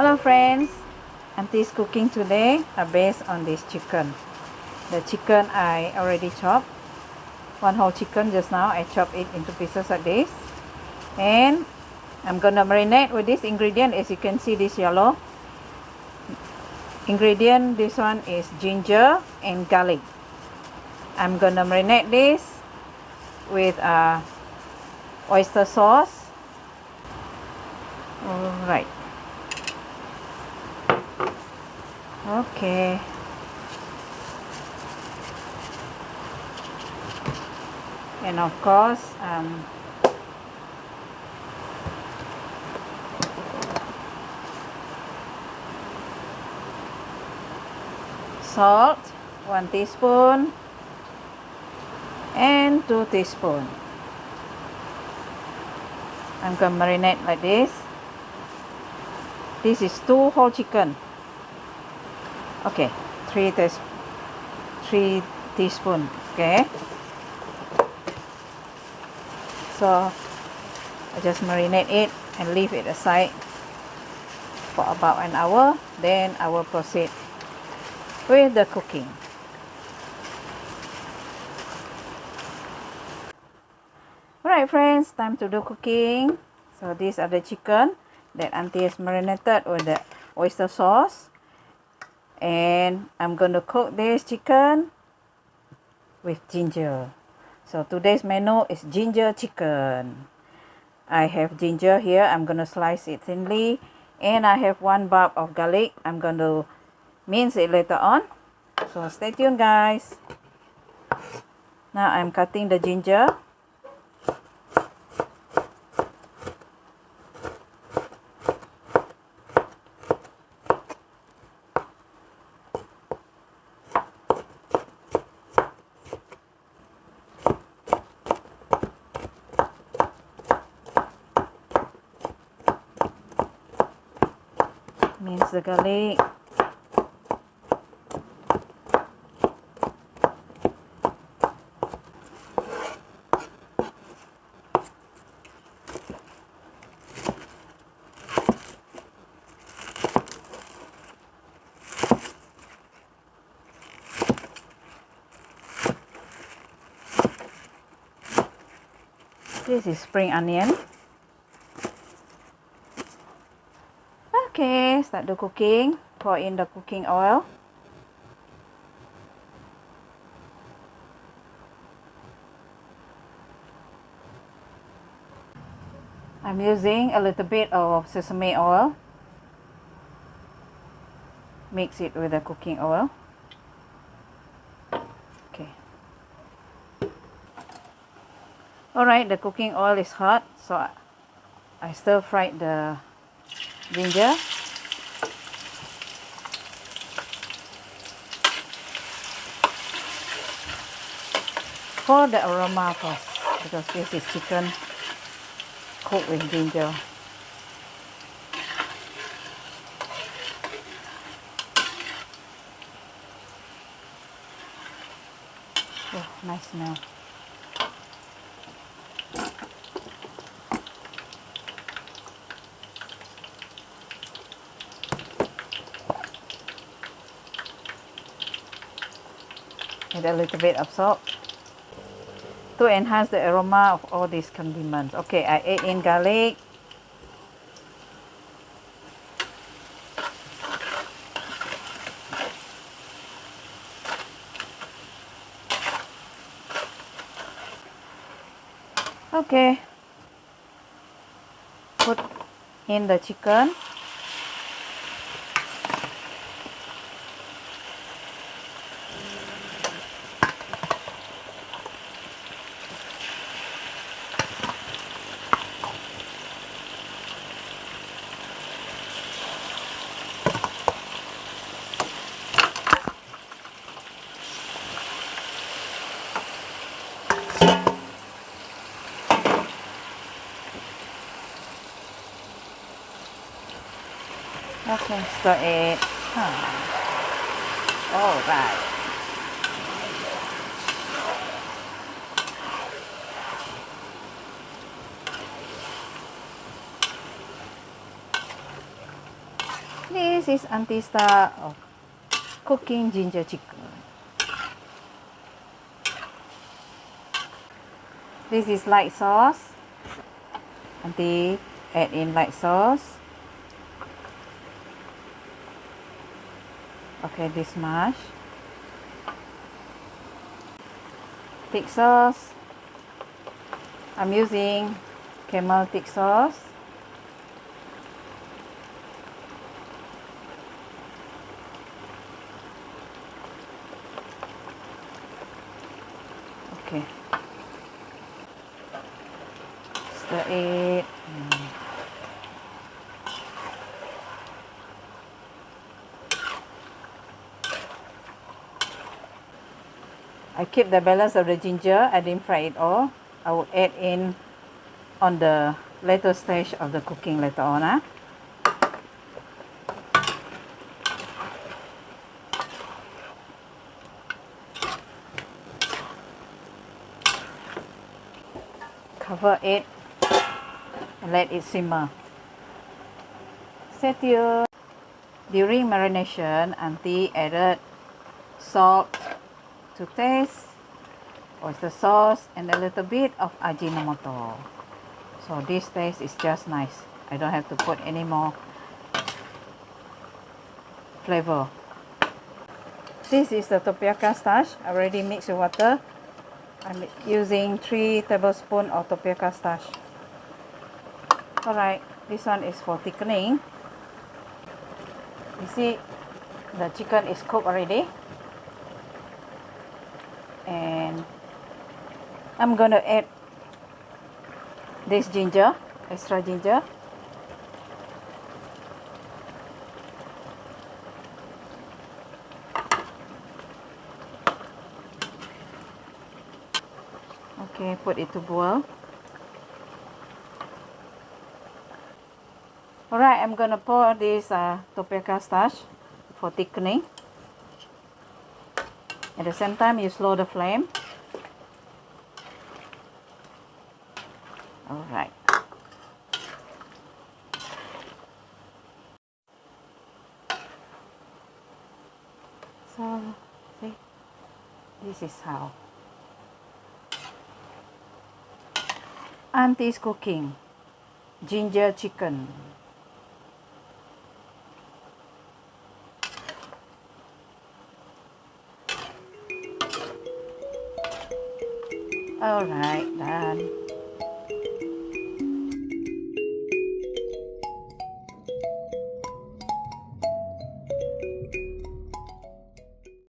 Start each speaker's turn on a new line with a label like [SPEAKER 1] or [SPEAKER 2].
[SPEAKER 1] Hello friends, Auntie's cooking today are based on this chicken. The chicken I already chopped. One whole chicken just now, I chopped it into pieces like this. And I'm gonna marinate with this ingredient. As you can see, this yellow ingredient, this one is ginger and garlic. I'm gonna marinate this with oyster sauce. Alright. Okay. And of course, salt, 1 teaspoon and 2 teaspoons. I'm gonna marinate like this. This is 2 whole chicken. Okay, 3 teaspoons. Okay, so I just marinate it and leave it aside for about an hour. Then I will proceed with the cooking. Alright friends, time to do cooking. So these are the chicken that Auntie has marinated with the oyster sauce. And I'm going to cook this chicken with ginger. So today's menu is ginger chicken. I have ginger here. I'm going to slice it thinly. And I have 1 bulb of garlic. I'm going to mince it later on. So stay tuned guys. Now I'm cutting the ginger. Mince the garlic. This is spring onion. Okay, start the cooking. Pour in the cooking oil. I'm using a little bit of sesame oil. Mix it with the cooking oil. Okay. Alright, the cooking oil is hot, so I stir fried the ginger. For the aroma first, because this is chicken cooked with ginger. Oh, nice smell. Add a little bit of salt to enhance the aroma of all these condiments. Okay, I add in garlic. Okay, put in the chicken. Okay, stir it. All right. This is Auntie style of cooking ginger chicken. This is light sauce. Auntie add in light sauce. Okay, this much. Thick sauce. I'm using camel thick sauce. Okay. Stir it. I keep the balance of the ginger. I didn't fry it all. I will add in on the later stage of the cooking later on. Cover it and let it simmer. Stay tuned. During marination, Auntie added salt to taste, oyster sauce, and a little bit of ajinomoto. So this taste is just nice. I don't have to put any more flavor. This is the tapioca starch. I already mixed with water. I'm using 3 tablespoons of tapioca starch. Alright, this one is for thickening. You see, the chicken is cooked already. And I'm gonna add this ginger, extra ginger. Okay, put it to boil. Alright, I'm gonna pour this tapioca starch for thickening. At the same time, you slow the flame. Alright. So, see, this is how Auntie's cooking ginger chicken. Alright, done.